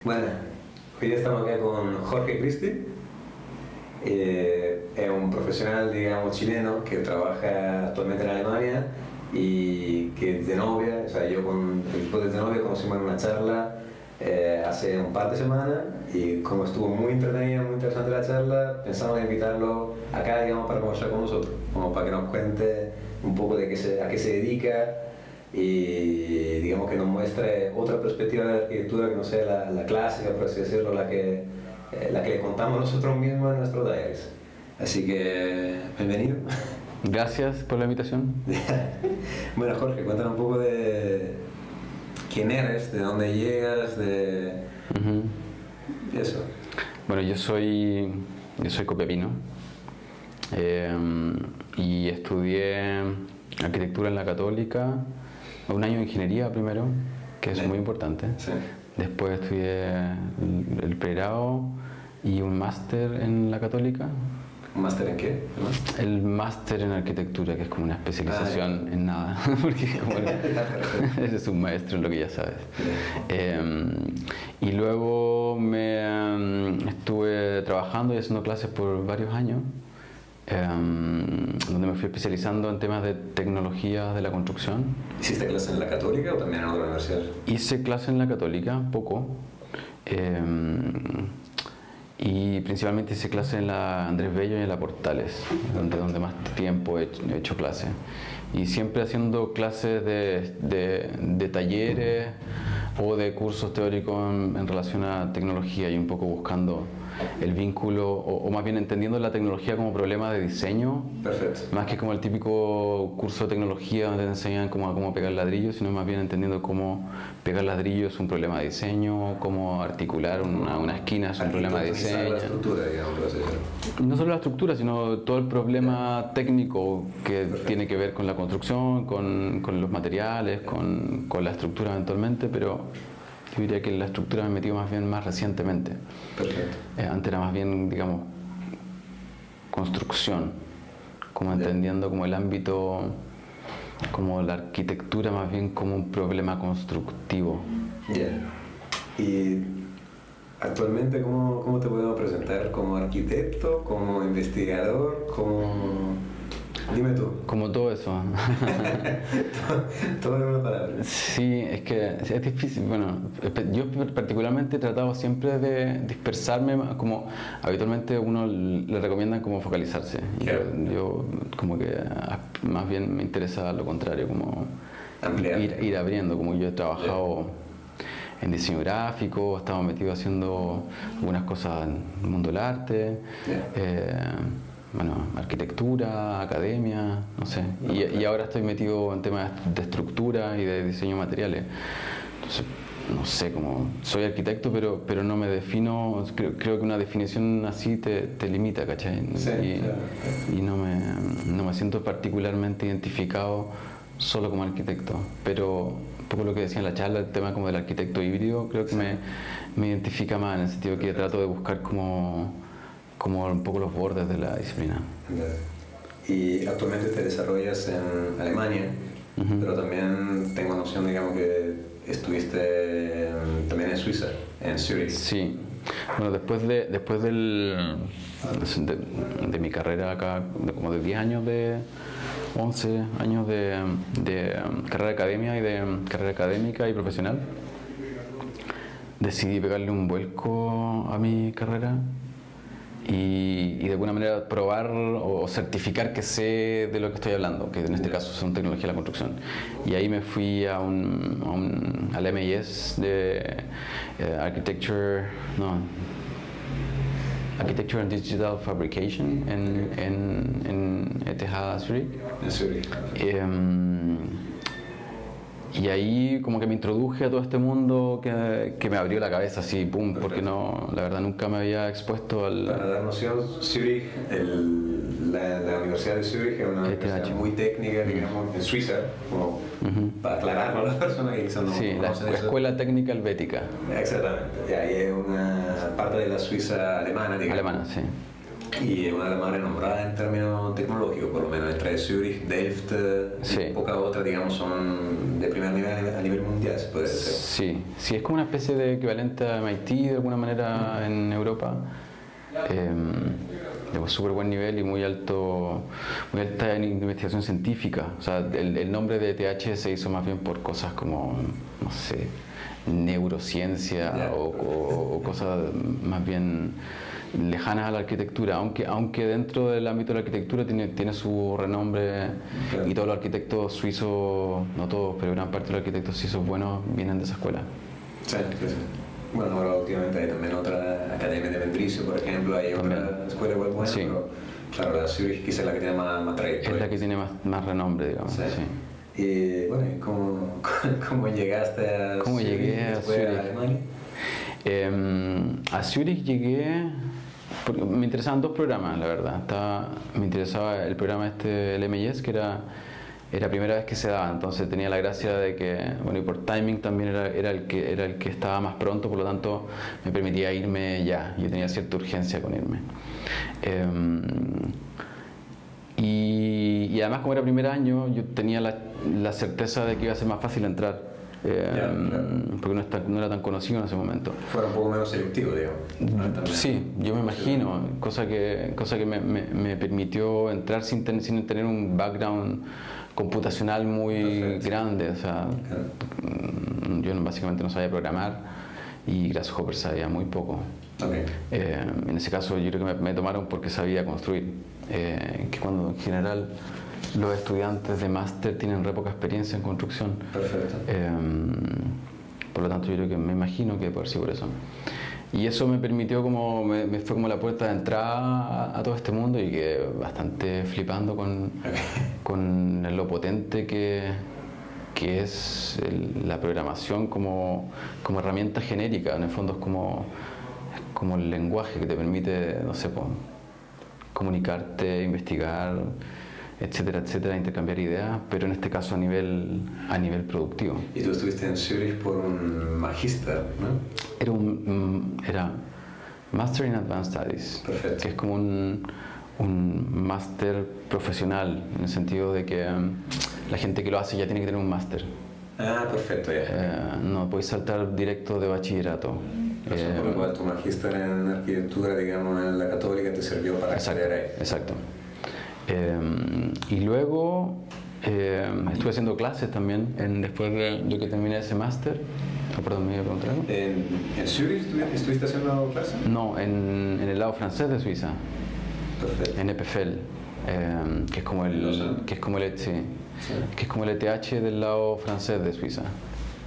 Bueno, hoy estamos acá con Jorge Cristi. Es un profesional, digamos, chileno que trabaja actualmente en Alemania y que es de novia. O sea, yo con el equipo de novia conocimos en una charla hace un par de semanas y como estuvo muy entretenida, muy interesante la charla, pensamos en invitarlo acá, digamos, para conversar con nosotros, como para que nos cuente un poco de a qué se dedica y digamos que nos muestre otra perspectiva de la arquitectura que no sea la clásica, por así decirlo, la que le contamos nosotros mismos en nuestros talleres. Así que, bienvenido. Gracias por la invitación. Bueno, Jorge, cuéntanos un poco de quién eres, de dónde llegas, de eso. Bueno, yo soy copiapino y estudié arquitectura en la Católica, un año de ingeniería primero, que es muy importante. Sí. Después estudié el pregrado y un máster en la Católica. ¿Un máster en qué? El máster en arquitectura, que es como una especialización en nada, porque eres un maestro en lo que ya sabes. Y luego estuve trabajando y haciendo clases por varios años, donde me fui especializando en temas de tecnología de la construcción. ¿Hiciste clases en la Católica o también en otra universidad? Hice clases en la Católica, poco. Y principalmente hice clases en la Andrés Bello y en la Portales, donde más tiempo he hecho clases. Y siempre haciendo clases de talleres o de cursos teóricos en relación a tecnología y un poco buscando el vínculo, o más bien entendiendo la tecnología como problema de diseño. Perfecto. Más que como el típico curso de tecnología donde te enseñan cómo pegar ladrillos, sino más bien entendiendo cómo pegar ladrillos es un problema de diseño, cómo articular una esquina es un problema de diseño. La estructura, digamos, no solo la estructura, sino todo el problema técnico que tiene que ver con la construcción, con los materiales, con la estructura eventualmente, pero yo diría que la estructura me he metido más recientemente. Perfecto. Antes era más bien, digamos, construcción, como entendiendo como el ámbito, como la arquitectura más bien como un problema constructivo. Y actualmente, ¿cómo te podemos presentar? ¿Como arquitecto? ¿Como investigador? Dime tú. Como todo eso. Todo en una palabra. Sí, es que es difícil. Bueno, yo particularmente he tratado siempre de dispersarme, como habitualmente uno le recomiendan como focalizarse. Claro. Yo como que más bien me interesa lo contrario, como ir abriendo, como yo he trabajado en diseño gráfico, he estado metido haciendo algunas cosas en el mundo del arte. Bueno, arquitectura, academia, no sé. Y ahora estoy metido en temas de estructura y de diseño de materiales. Entonces, no sé, como soy arquitecto, pero no me defino. Creo que una definición así te limita, ¿cachai? Sí, y no me siento particularmente identificado solo como arquitecto. Pero un poco lo que decía en la charla, el tema como del arquitecto híbrido, creo que me identifica más, en el sentido que trato de buscar como un poco los bordes de la disciplina. Y actualmente te desarrollas en Alemania, pero también tengo noción, digamos, que estuviste también en Suiza, en Zurich. Sí. Bueno, después de mi carrera acá, como de 10 años, 11 años de carrera académica y profesional, decidí pegarle un vuelco a mi carrera y de alguna manera probar o certificar que sé de lo que estoy hablando, que en este caso son tecnología de la construcción. Y ahí me fui al MIS de Architecture and Digital Fabrication en ETH Zurich. Y ahí como que me introduje a todo este mundo que me abrió la cabeza así, pum, porque no, la verdad nunca me había expuesto al... Para dar noción, Zurich, la Universidad de Zurich es una universidad muy técnica, digamos, en Suiza, como para aclararlo a las personas que quizás no conocen eso. La Escuela Técnica Helvética. Exactamente, y ahí es una parte de la Suiza alemana, digamos. Alemana, sí. Y es una de las más renombradas en términos tecnológicos, por lo menos entre Zurich, Delft Sí. y pocas otras, digamos, son de primer nivel a nivel mundial, se puede decir. Sí, sí, es como una especie de equivalente a MIT de alguna manera en Europa. De súper buen nivel y muy alta en investigación científica. O sea, el nombre de ETH se hizo más bien por cosas como, no sé, neurociencia o cosas más bien lejanas a la arquitectura, aunque dentro del ámbito de la arquitectura tiene su renombre y todos los arquitectos suizos, no todos, pero gran parte de los arquitectos suizos buenos vienen de esa escuela. Sí, sí, sí. Bueno, ahora últimamente hay también otra academia de Ventricio, por ejemplo, hay otra escuela igual buena, Sí. pero claro, la Zurich quizás es la que tiene más trayectoria. Es la que tiene más renombre, digamos. Sí. Sí. Y bueno, ¿y cómo llegaste a ¿Cómo Zurich llegué a después Zurich? a Alemania? A Zurich llegué porque me interesaban dos programas, la verdad. Me interesaba el programa el MIS, que era la primera vez que se daba, entonces tenía la gracia de que, bueno, y por timing también era el que estaba más pronto, por lo tanto me permitía irme ya, yo tenía cierta urgencia con irme. Y además, como era primer año, yo tenía la certeza de que iba a ser más fácil entrar. Porque no era tan conocido en ese momento. Fuera un poco menos selectivo, digamos. Sí, yo me imagino, cosa que me permitió entrar sin tener un background computacional muy grande. O sea, yo básicamente no sabía programar y Grasshopper sabía muy poco. Okay. En ese caso yo creo que me tomaron porque sabía construir, que cuando en general los estudiantes de máster tienen re poca experiencia en construcción. Perfecto. Por lo tanto, yo creo que me imagino que por sí por eso. Y eso me permitió me fue como la puerta de entrada a todo este mundo y que bastante flipando con lo potente que es la programación como herramienta genérica. En el fondo es como el lenguaje que te permite, no sé, comunicarte, investigar, etcétera, etcétera, intercambiar ideas, pero en este caso a nivel productivo. Y tú estuviste en Zurich por un magíster, ¿no? Era Master in Advanced Studies. Perfecto. Que es como un máster profesional, en el sentido de que la gente que lo hace ya tiene que tener un máster. Ah, perfecto, ya. No podéis saltar directo de bachillerato. Por lo cual tu magíster en arquitectura, digamos, en la Católica te sirvió para acceder ahí. Exacto. Y luego estuve haciendo clases también después de que terminé ese máster. Perdón, me iba a preguntar algo. ¿En Zurich estuviste haciendo clases? No, en el lado francés de Suiza. Perfecto. En EPFL, que es como el ETH del lado francés de Suiza.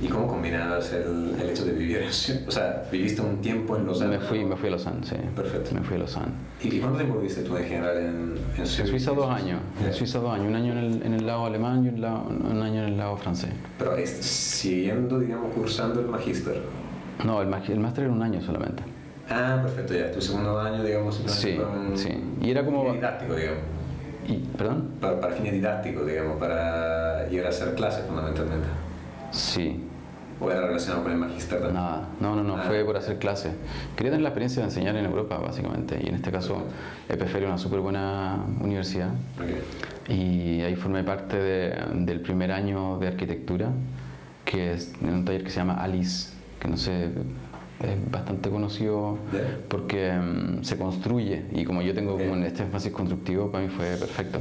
¿Y cómo combinabas el hecho de vivir en Zurich? O sea, ¿viviste un tiempo en Lausanne? Me fui a Lausanne, sí. Perfecto. Me fui a Lausanne. ¿Y cuánto tiempo viviste tú en general en Zurich? En Suiza 2 años. En Suiza 2 años. Un año en el lado alemán y un año en el lado francés. Pero siguiendo, digamos, cursando el magíster. No, el máster era un año solamente. Ah, perfecto, ya. Tu segundo año, digamos, sí. Y era como... didáctico, digamos. ¿Perdón? Para fines didácticos, digamos, para ir a hacer clases fundamentalmente. Sí. ¿O era relacionado con el magíster también? Nada, no, fue por hacer clases. Quería tener la experiencia de enseñar en Europa, básicamente, y en este caso EPFL es una súper buena universidad. Okay. Y ahí formé parte del primer año de arquitectura, que es en un taller que se llama ALICE, que no sé, es bastante conocido porque se construye, y como yo tengo como este énfasis constructivo, para mí fue perfecto.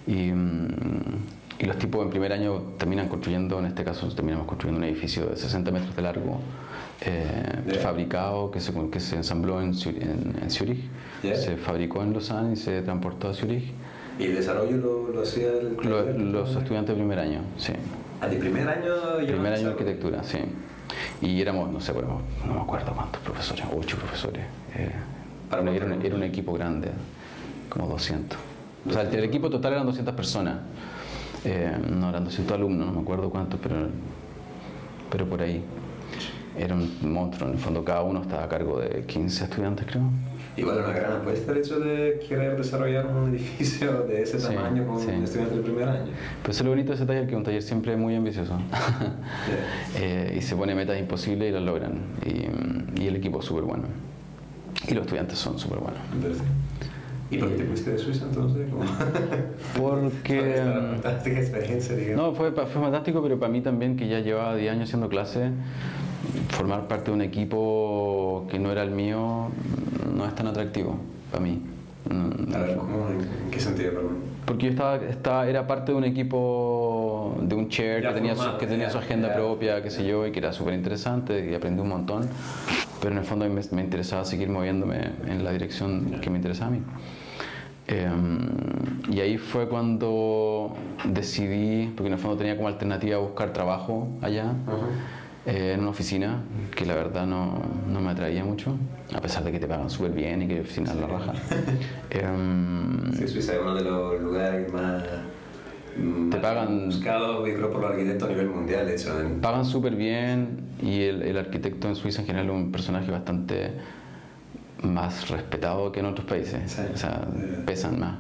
Y los tipos en primer año terminan construyendo, en este caso terminamos construyendo un edificio de 60 metros de largo, fabricado, que se ensambló en Zurich, se fabricó en Lausanne y se transportó a Zurich. ¿Y el desarrollo lo hacía los estudiantes de primer año, sí. ¿De primer año? Primer año de arquitectura, sí. Y éramos, no sé, no me acuerdo cuántos profesores, 8 profesores. Era un equipo grande, como 200. O sea, el equipo total eran 200 personas. No eran 200 alumnos, no me acuerdo cuántos, pero por ahí. Era un monstruo, en el fondo cada uno estaba a cargo de 15 estudiantes, creo. Igual una gran apuesta el hecho de querer desarrollar un edificio de ese tamaño con estudiantes del primer año. Pero eso es lo bonito de ese taller, que es un taller siempre muy ambicioso. Y se pone metas imposibles y las logran. Y el equipo es súper bueno. Y los estudiantes son súper buenos. ¿Y por qué te fuiste de Suiza entonces? Porque... Esta fantástica experiencia, digamos. No, fue fantástico, pero para mí también, que ya llevaba 10 años haciendo clases, formar parte de un equipo que no era el mío no es tan atractivo para mí. A ver, ¿cómo? ¿En qué sentido, perdón? Porque yo era parte de un equipo, de un chair Ya que tenía su agenda propia, qué sé yo, y que era súper interesante y aprendí un montón, pero en el fondo me interesaba seguir moviéndome en la dirección que me interesaba a mí. Y ahí fue cuando decidí, porque en el fondo tenía como alternativa buscar trabajo allá, en una oficina, que la verdad no me atraía mucho, a pesar de que te pagan súper bien y que oficina la raja. Sí, Suiza es uno de los lugares más pagan buscados, yo creo, por los arquitectos a nivel mundial, de hecho. Pagan súper bien, y el arquitecto en Suiza en general es un personaje bastante más respetado que en otros países, sí, o sea, pesan más,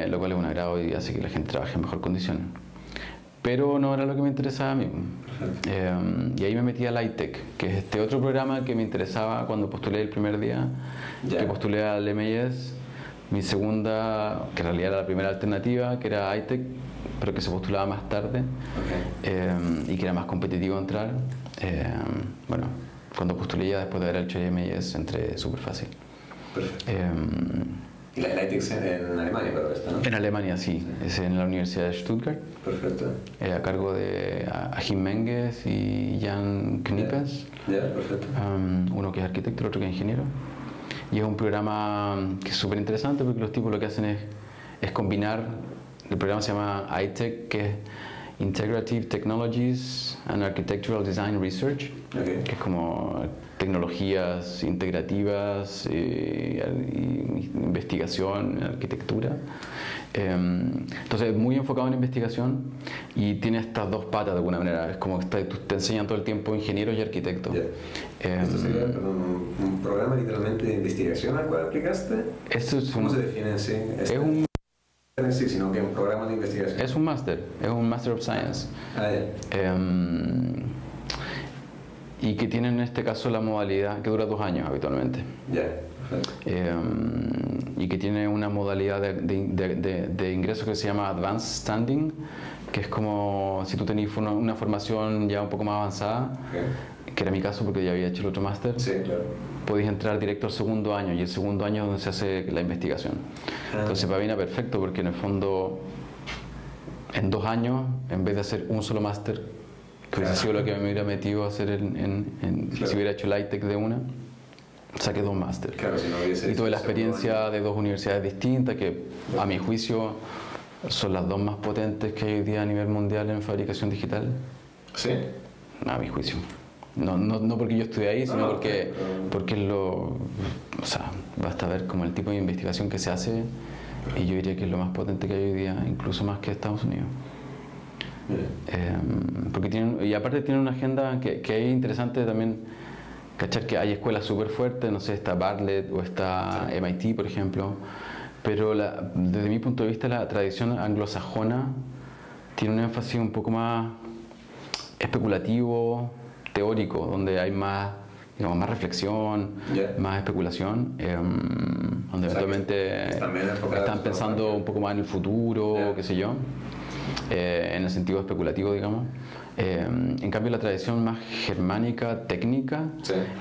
lo cual es un agrado y hace que la gente trabaje en mejor condiciones. Pero no era lo que me interesaba a mí. Y ahí me metí al ITEC, que es este otro programa que me interesaba cuando postulé el primer día, que postulé al MIS, mi segunda, que en realidad era la primera alternativa, que era ITEC, pero que se postulaba más tarde, y que era más competitivo entrar. Bueno, cuando postulé ya después de haber hecho MIS entré súper fácil. Perfecto. ¿Y la ITEC en Alemania, pero esta, no? En Alemania, sí. Es en la Universidad de Stuttgart. Perfecto. A cargo de Achim Menges y Jan Knippes. Perfecto. Uno que es arquitecto, el otro que es ingeniero. Y es un programa que es súper interesante porque los tipos lo que hacen es combinar. El programa se llama ITEC, que es Integrative Technologies and Architectural Design Research, que es como tecnologías integrativas y investigación, arquitectura. Entonces, muy enfocado en investigación y tiene estas dos patas de alguna manera. Es como que te enseñan todo el tiempo ingenieros y arquitectos. ¿Esto sería un programa literalmente de investigación al cual aplicaste? ¿Cómo se define en sí? Es un sí, sino que un programa de investigación. Es un Master of Science. Y que tiene en este caso la modalidad que dura 2 años habitualmente. Y que tiene una modalidad de ingreso que se llama Advanced Standing, que es como si tú tenías una formación ya un poco más avanzada, que era mi caso porque ya había hecho el otro máster. Sí, claro. Podéis entrar directo al segundo año, y el segundo año es donde se hace la investigación. Entonces para mí era perfecto porque en el fondo en 2 años, en vez de hacer un solo máster, que hubiese sido lo que me hubiera metido a hacer si hubiera hecho el ITEC de una, saqué 2 másteres. Claro, si no hubiese y tuve la experiencia de 2 universidades distintas que a mi juicio son las 2 más potentes que hay hoy día a nivel mundial en fabricación digital. ¿Sí? A mi juicio. No porque yo estudié ahí, sino porque es o sea, basta ver como el tipo de investigación que se hace, y yo diría que es lo más potente que hay hoy día, incluso más que Estados Unidos. Y aparte tienen una agenda que es interesante también, cachar que hay escuelas súper fuertes, no sé, está Bartlett o está MIT, por ejemplo, pero desde mi punto de vista la tradición anglosajona tiene un énfasis un poco más especulativo, teórico, donde hay más, digamos, más reflexión, más especulación, donde eventualmente están pensando un poco más en el futuro, qué sé yo, en el sentido especulativo, digamos. En cambio, la tradición más germánica, técnica,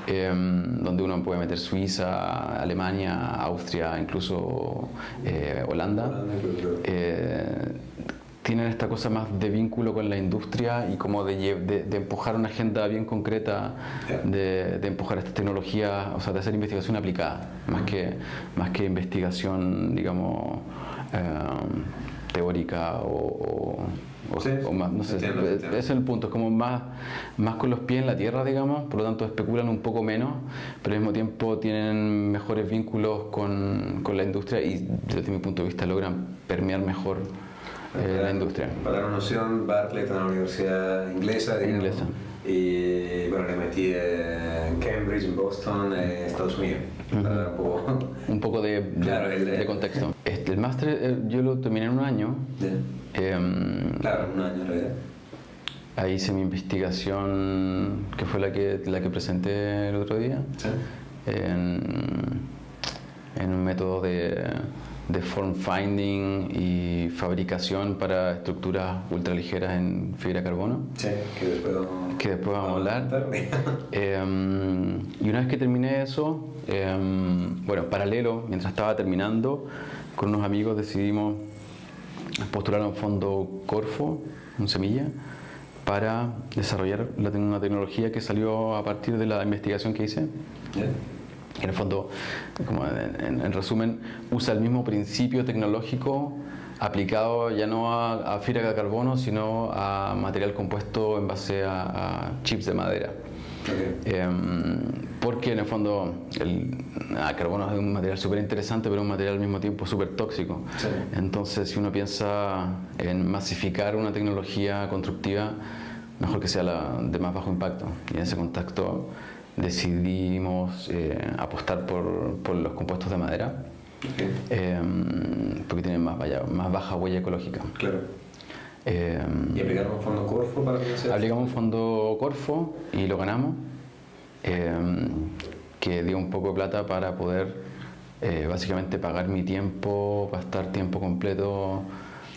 donde uno puede meter Suiza, Alemania, Austria, incluso Holanda, tienen esta cosa más de vínculo con la industria y como de empujar una agenda bien concreta, de empujar esta tecnología, o sea, de hacer investigación aplicada, más que investigación, digamos, teórica o más, no sé, ese es el punto, es como más con los pies en la tierra, digamos, por lo tanto especulan un poco menos, pero al mismo tiempo tienen mejores vínculos con la industria y desde mi punto de vista logran permear mejor la industria. Para la noción, Bartlett, una universidad inglesa, digamos, y bueno, le metí en Cambridge, en Boston, en Estados Unidos, para dar un poco de contexto. El máster yo lo terminé en 1 año. Claro, en 1 año en realidad. Ahí hice mi investigación, que fue la que presenté el otro día. en un método de form finding y fabricación para estructuras ultraligeras en fibra de carbono. Sí, que después vamos a hablar. Y una vez que terminé eso, bueno, paralelo, mientras estaba terminando, con unos amigos decidimos postular a un fondo Corfo, un semilla, para desarrollar una tecnología que salió a partir de la investigación que hice. Yeah. En el fondo, como en resumen, usa el mismo principio tecnológico aplicado ya no a fibra de carbono, sino a material compuesto en base a chips de madera. Okay. Porque en el fondo el carbono es un material súper interesante, pero un material al mismo tiempo súper tóxico. Sí. Entonces, si uno piensa en masificar una tecnología constructiva, mejor que sea la de más bajo impacto. Y en ese contexto decidimos apostar por los compuestos de madera. Okay. Porque tienen más baja huella ecológica. Claro. ¿Y aplicaron un fondo Corfo para financiar? Aplicamos un fondo Corfo y lo ganamos, que dio un poco de plata para poder básicamente pagar mi tiempo, para estar tiempo completo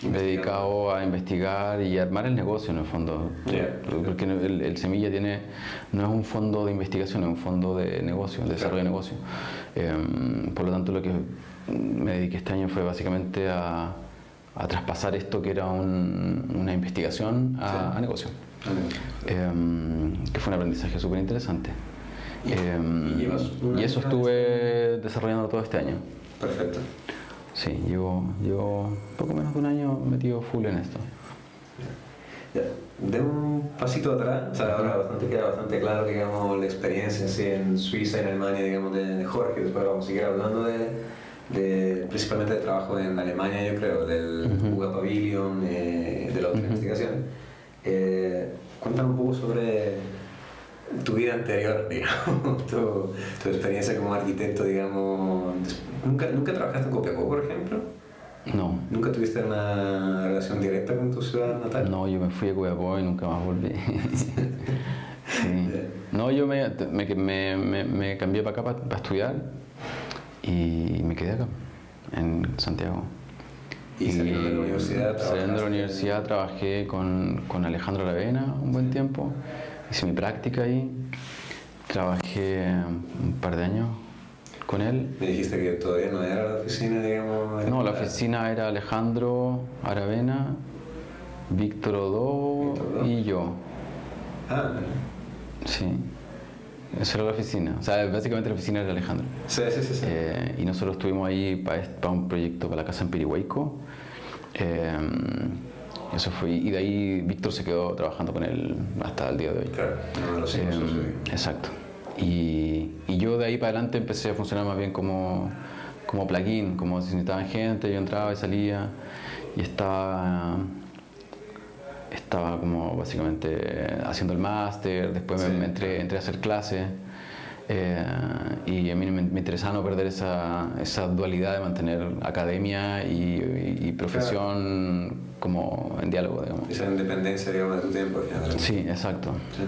dedicado a investigar y armar el negocio en el fondo. Yeah. Porque el Semilla no es un fondo de investigación, es un fondo de negocio, de desarrollo de negocio. Por lo tanto, lo que me dediqué este año fue básicamente a traspasar esto que era una investigación a negocio. Que fue un aprendizaje súper interesante. Y eso estuve desarrollando todo este año. Perfecto. Sí, llevo poco menos de un año metido full en esto. Ya. De un pasito atrás, o sea, ahora queda bastante claro, digamos, la experiencia así, en Suiza, en Alemania, digamos, de Jorge. Después vamos a seguir hablando principalmente del trabajo en Alemania, yo creo, del UGA Pavilion, de la otra investigación. Cuéntame un poco sobre tu vida anterior, digamos, tu experiencia como arquitecto, digamos. ¿Nunca trabajaste en Copiapó, por ejemplo? No. ¿Nunca tuviste una relación directa con tu ciudad natal? No, yo me fui a Copiapó y nunca más volví. Sí. No, yo me cambié para acá para estudiar y me quedé acá, en Santiago. ¿Y saliendo de la universidad? Saliendo de la universidad trabajé con Alejandro Aravena un buen tiempo. Hice mi práctica ahí. Trabajé un par de años con él. Me dijiste que todavía no era la oficina, digamos. No, la oficina era Alejandro Aravena, Víctor Odó y yo. Ah, sí. Esa era la oficina. O sea, básicamente la oficina era Alejandro. Sí. Y nosotros estuvimos ahí para un proyecto para la casa en Pirihuayco. Eso fue. Y de ahí Víctor se quedó trabajando con él hasta el día de hoy. Claro, no lo sé. Exacto. Y yo de ahí para adelante empecé a funcionar más bien como plugin, como si necesitaban gente, yo entraba y salía y estaba como básicamente haciendo el máster, después me entré a hacer clases y a mí me interesaba no perder esa dualidad de mantener academia y profesión, claro, como en diálogo, digamos. Esa independencia, digamos, de tu tiempo al final. Sí, exacto. Sí.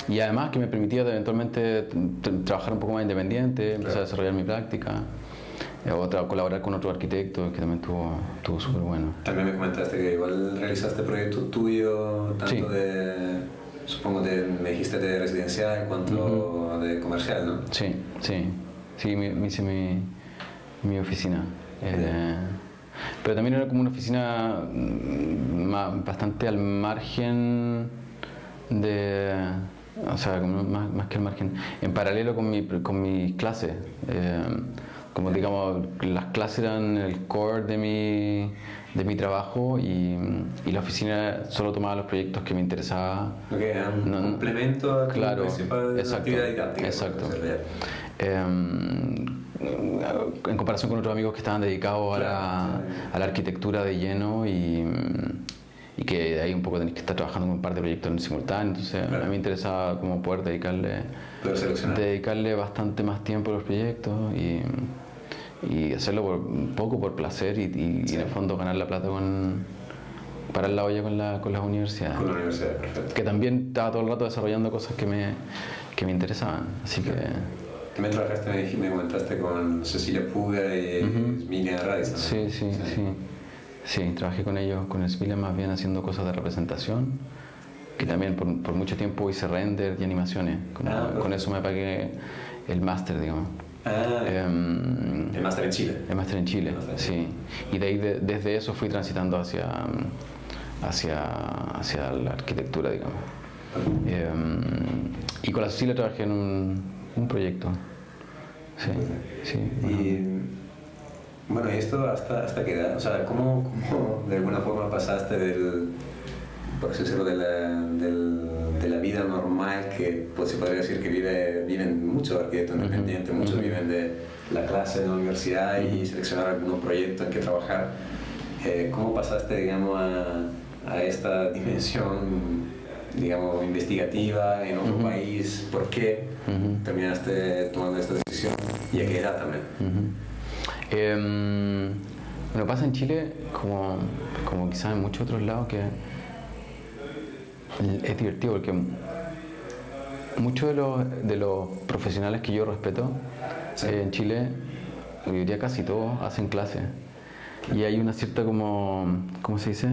Y además que me permitía eventualmente trabajar un poco más independiente, empezar a desarrollar mi práctica, colaborar con otro arquitecto, que también estuvo súper bueno. También me comentaste que igual realizaste proyectos tuyos, tanto supongo me dijiste de residencial en cuanto de comercial, ¿no? Sí, me hice mi oficina. Pero también era como una oficina bastante al margen o sea, más que al margen, en paralelo con mis clases. Como digamos, las clases eran el core de mi trabajo y la oficina solo tomaba los proyectos que me interesaba. Okay, un complemento a tu principal actividad didáctica. Exacto. En comparación con otros amigos que estaban dedicados a la arquitectura de lleno y que de ahí un poco tenés que estar trabajando con un par de proyectos en simultáneo, entonces a mí me interesaba como poder dedicarle bastante más tiempo a los proyectos y hacerlo un poco por placer y en el fondo ganar la plata parar la olla con las universidades. Con la universidad, perfecto. Que también estaba todo el rato desarrollando cosas que me interesaban, así que... También trabajaste, me comentaste con Cecilia Puga y Miriam Radice. Sí, trabajé con ellos, con Cecilia más bien haciendo cosas de representación, que también por mucho tiempo hice render y animaciones. Con eso me pagué el máster, digamos. El máster en Chile. El máster en Chile, sí. Y de ahí, desde eso fui transitando hacia la arquitectura, digamos. Y con la Cecilia trabajé en un proyecto. Sí. Y bueno, ¿y esto hasta qué edad? O sea, ¿cómo de alguna forma pasaste por así decirlo, de la vida normal que pues, se podría decir que viven muchos arquitectos independientes, muchos viven de la clase de la universidad y seleccionar algunos proyectos en que trabajar? ¿Cómo pasaste, digamos, a esta dimensión, digamos, investigativa en otro país? ¿Por qué terminaste tomando esta decisión? ¿Y a qué edad también? Bueno, pasa en Chile, como quizás en muchos otros lados, que es divertido porque muchos de los profesionales que yo respeto en Chile, yo diría casi todos, hacen clases. Y hay una cierta ¿cómo se dice?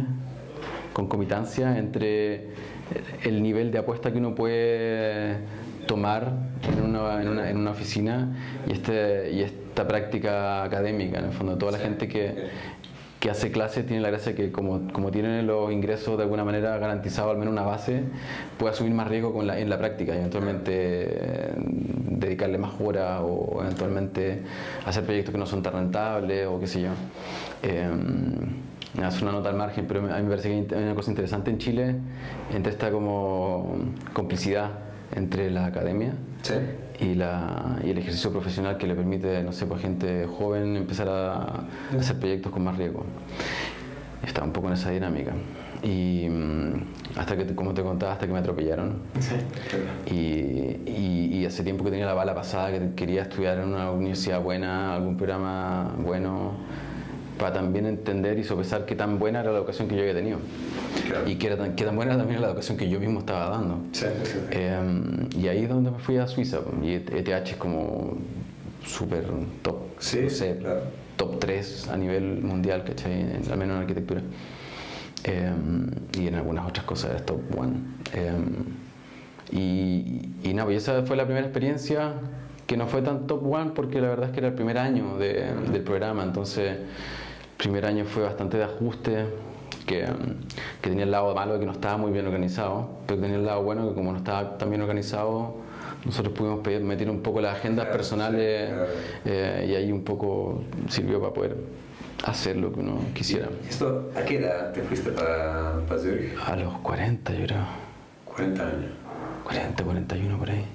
Concomitancia entre el nivel de apuesta que uno puede tomar en una oficina y esta práctica académica. En el fondo, toda la gente que hace clases tiene la gracia que como tienen los ingresos de alguna manera garantizados, al menos una base, puede asumir más riesgo en la práctica y eventualmente dedicarle más horas o eventualmente hacer proyectos que no son tan rentables o qué sé yo. Es una nota al margen, pero a mí me parece que hay una cosa interesante en Chile entre esta como complicidad entre la academia y el ejercicio profesional que le permite, no sé, pues gente joven empezar a hacer proyectos con más riesgo. Está un poco en esa dinámica. Y hasta que, como te contaba, hasta que me atropellaron. Y hace tiempo que tenía la bala pasada, que quería estudiar en una universidad buena, algún programa bueno, para también entender y sopesar qué tan buena era la educación que yo había tenido. Y qué tan buena era también la educación que yo mismo estaba dando. Y ahí es donde me fui a Suiza. Y ETH es como súper top, no sé, top 3 a nivel mundial, ¿cachai? Al menos en arquitectura. Y en algunas otras cosas es top 1. Y nada, pues esa fue la primera experiencia que no fue tan top 1 porque la verdad es que era el primer año del programa, entonces el primer año fue bastante de ajuste, que tenía el lado malo de que no estaba muy bien organizado, pero tenía el lado bueno que como no estaba tan bien organizado, nosotros pudimos meter un poco las agendas personales y ahí un poco sirvió para poder hacer lo que uno quisiera. ¿Y esto a qué edad te fuiste para Zurich? A los 40, yo creo. 40 años. 40, 41 por ahí.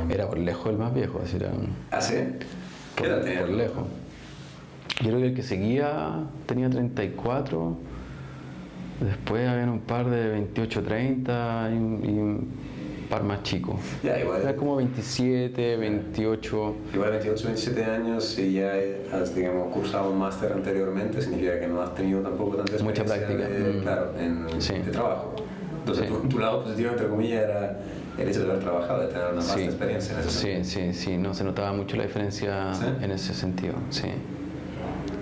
Era por lejos el más viejo, así era. ¿Ah, sí? ¿Qué edad tenía? Por lejos. Yo creo que el que seguía tenía 34, después había un par de 28, 30 y un par más chicos. Ya, igual. Era como 27, 28. Igual 28, 27 años, si ya has, digamos, cursado un máster anteriormente, significa que no has tenido tampoco tanta experiencia. Mucha práctica. Claro, de trabajo. Entonces, tu lado positivo, entre comillas, era el hecho de haber trabajado, de tener una vasta experiencia en ese sentido. Sí, no se notaba mucho la diferencia en ese sentido,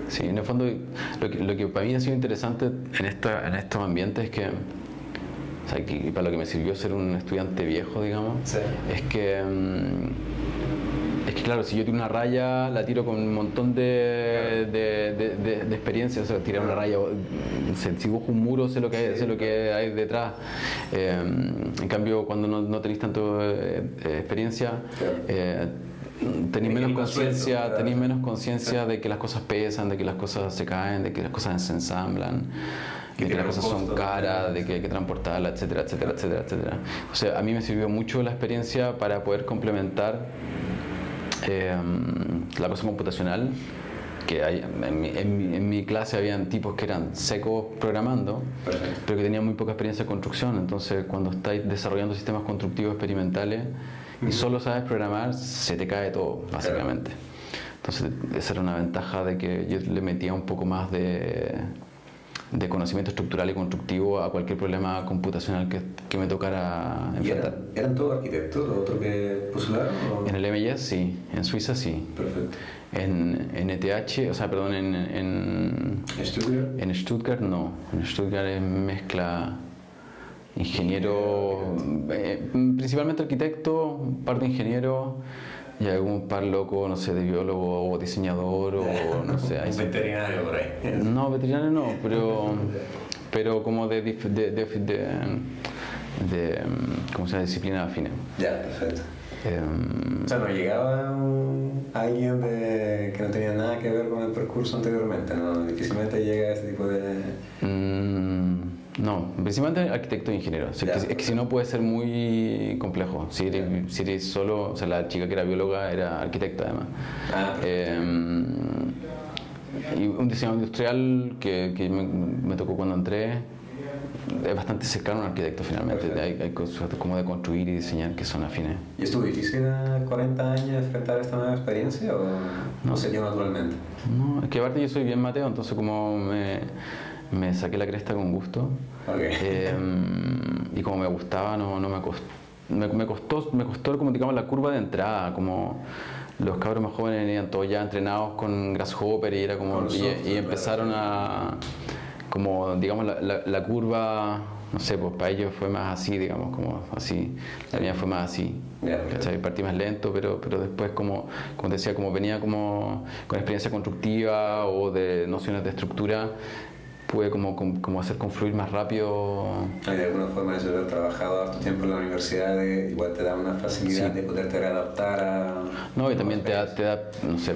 Sí, en el fondo, lo que para mí ha sido interesante en estos ambientes es que, o sea, y para lo que me sirvió ser un estudiante viejo, digamos, es que claro, si yo tiro una raya, la tiro con un montón de experiencia, o sea, tirar una raya, si dibujo un muro, sé lo que hay detrás. En cambio, cuando no tenéis tanto experiencia, tenéis menos conciencia de que las cosas pesan, de que las cosas se caen, de que las cosas se ensamblan, de que las cosas son caras, de que hay que transportarlas, etcétera. O sea, a mí me sirvió mucho la experiencia para poder complementar la cosa computacional, que en mi clase habían tipos que eran secos programando, pero que tenían muy poca experiencia de construcción. Entonces, cuando estáis desarrollando sistemas constructivos experimentales y solo sabes programar, se te cae todo, básicamente. Entonces, esa era una ventaja de que yo le metía un poco más de de conocimiento estructural y constructivo a cualquier problema computacional que me tocara ¿Y enfrentar. eran todos arquitectos los otros que postularon? En el MIS sí, en Suiza sí. Perfecto. En ETH, o sea, perdón, en ¿Stuttgart? En Stuttgart no. En Stuttgart es mezcla ingeniero, principalmente arquitecto, un par de ingenieros y algún par loco, no sé, de biólogo o diseñador o no sé. Un veterinario por ahí. No, veterinario no, pero como de ¿cómo se llama? Disciplina afines. Ya, perfecto. O sea, no llegaba alguien que no tenía nada que ver con el percurso anteriormente, ¿no? Difícilmente llega ese tipo de... No, principalmente arquitecto e ingeniero. O sea, es que si no puede ser muy complejo. Si eres solo, o sea, la chica que era bióloga era arquitecta además. Y un diseñador industrial que me tocó cuando entré es bastante cercano a un arquitecto finalmente. Hay cosas como de construir y diseñar que son afines. ¿Y estuvo difícil a 40 años enfrentar esta nueva experiencia o no se dio naturalmente? No, es que aparte yo soy bien mateo, entonces como me saqué la cresta con gusto. Okay. Y como me gustaba, no me costó como digamos la curva de entrada, como los cabros más jóvenes venían todos ya entrenados con Grasshopper y era como y empezaron a como digamos la curva, no sé, pues para ellos fue más así, digamos, como así, la mía fue más así. ¿Cachai? Partí más lento, pero después como te decía, como venía como con experiencia constructiva o de nociones de estructura, pude como hacer confluir más rápido. ¿Hay de alguna forma eso de haber trabajado harto tiempo en la universidad igual te da una facilidad de poderte readaptar a... No, y también te da, no sé,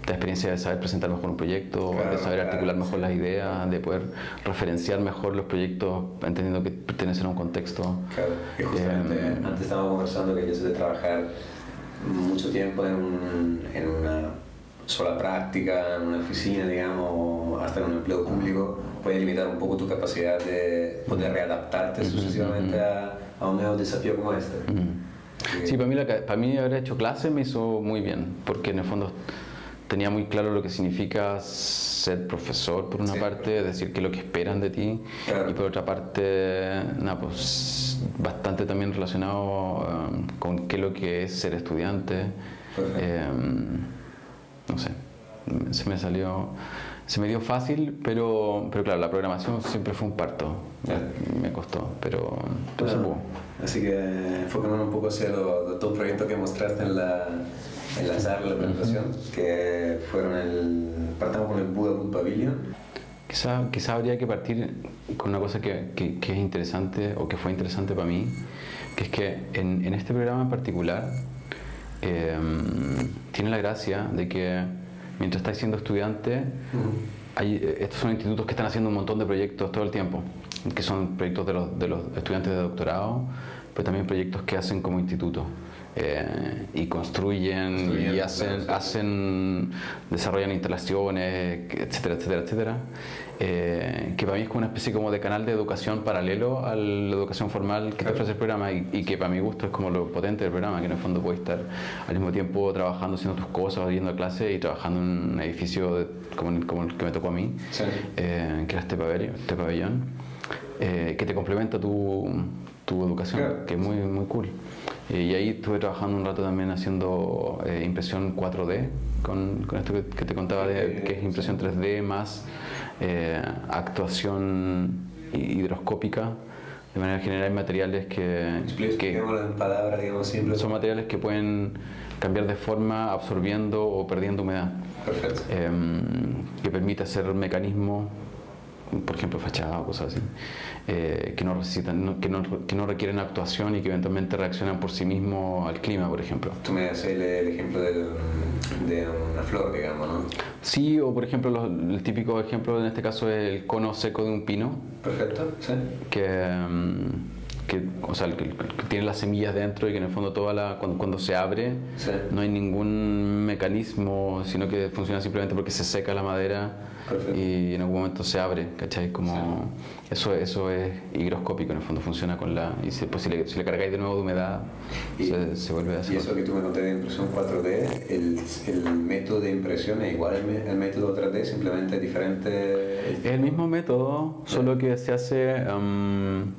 te da experiencia de saber presentar mejor un proyecto, de saber articular mejor las ideas, de poder referenciar mejor los proyectos entendiendo que pertenecen a un contexto. Claro, y justamente antes estábamos conversando que yo sé de trabajar mucho tiempo en una sola práctica, en una oficina, digamos, o hasta en un empleo público, puede limitar un poco tu capacidad de poder readaptarte sucesivamente a un nuevo desafío como este. Sí, para mí haber hecho clase me hizo muy bien, porque en el fondo tenía muy claro lo que significa ser profesor por una parte, es decir, qué es lo que esperan de ti, y por otra parte, pues bastante también relacionado con qué es lo que es ser estudiante. No sé, se me dio fácil, pero claro, la programación siempre fue un parto, me costó, pero se pudo. Así que enfocándonos un poco hacia los dos proyectos que mostraste en la charla, la presentación, que fueron partamos con el Buda Boot Pavilion. Quizá habría que partir con una cosa que es interesante, o que fue interesante para mí, que es que en este programa en particular, tiene la gracia de que mientras estáis siendo estudiante, estos son institutos que están haciendo un montón de proyectos todo el tiempo, que son proyectos de los estudiantes de doctorado, pero también proyectos que hacen como instituto. Y construyen y desarrollan instalaciones, etcétera, etcétera, etcétera. Que para mí es como una especie como de canal de educación paralelo a la educación formal que te ofrece el programa y que para mi gusto es como lo potente del programa, que en el fondo puedes estar al mismo tiempo trabajando, haciendo tus cosas, yendo a clase y trabajando en un edificio como el que me tocó a mí, que era este pabellón, que te complementa tu educación, que es muy, muy cool. Y ahí estuve trabajando un rato también haciendo impresión 4D, con esto que te contaba, que es impresión 3D más actuación hidroscópica. De manera general hay materiales que en palabras, digamos, simples. Son materiales que pueden cambiar de forma absorbiendo o perdiendo humedad. Perfecto. Que permite hacer mecanismos, por ejemplo fachada o cosas así, que no requieren actuación y que eventualmente reaccionan por sí mismos al clima, por ejemplo. Tú me das el ejemplo de una flor, digamos, ¿no? Sí, o por ejemplo el típico ejemplo en este caso es el cono seco de un pino. Perfecto, sí. Que o sea, que tiene las semillas dentro y que en el fondo cuando se abre Sí. no hay ningún mecanismo, sino que funciona simplemente porque se seca la madera. Perfecto. Y en algún momento se abre, ¿cachai? Como eso es higroscópico, en el fondo funciona con y pues, si le cargáis de nuevo de humedad, se vuelve a hacer. Y eso que tú me contaste de impresión 4D, el método de impresión es igual al método 3D, simplemente es diferente. Es el mismo método, solo que se hace en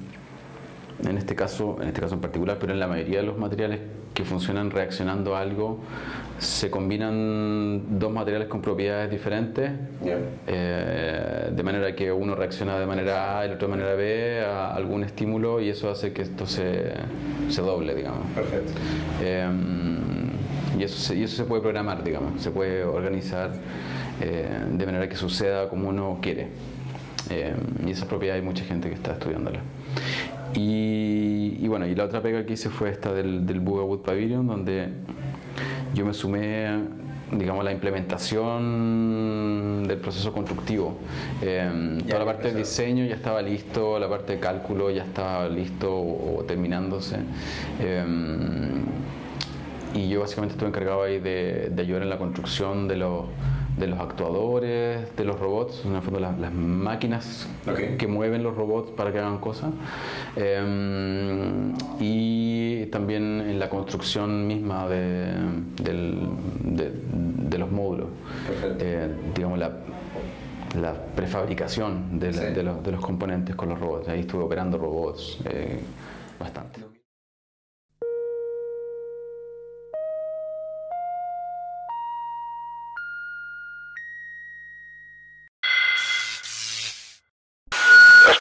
este caso en particular, pero en la mayoría de los materiales que funcionan reaccionando a algo, se combinan dos materiales con propiedades diferentes, de manera que uno reacciona de manera A y el otro de manera B a algún estímulo, y eso hace que esto se doble, digamos. Perfecto. Y eso se puede programar, digamos, se puede organizar de manera que suceda como uno quiere. Y esa propiedad hay mucha gente que está estudiándola. Y bueno, y la otra pega que hice fue esta del Buga Wood Pavilion, donde yo me sumé, digamos, a la implementación del proceso constructivo. Toda la parte de diseño ya estaba listo, la parte de cálculo ya estaba listo o terminándose. Y yo básicamente estuve encargado ahí de ayudar en la construcción de los actuadores, de los robots, en el fondo las máquinas que mueven los robots para que hagan cosas, y también en la construcción misma de los módulos, digamos la prefabricación de los componentes con los robots. Ahí estuve operando robots bastante.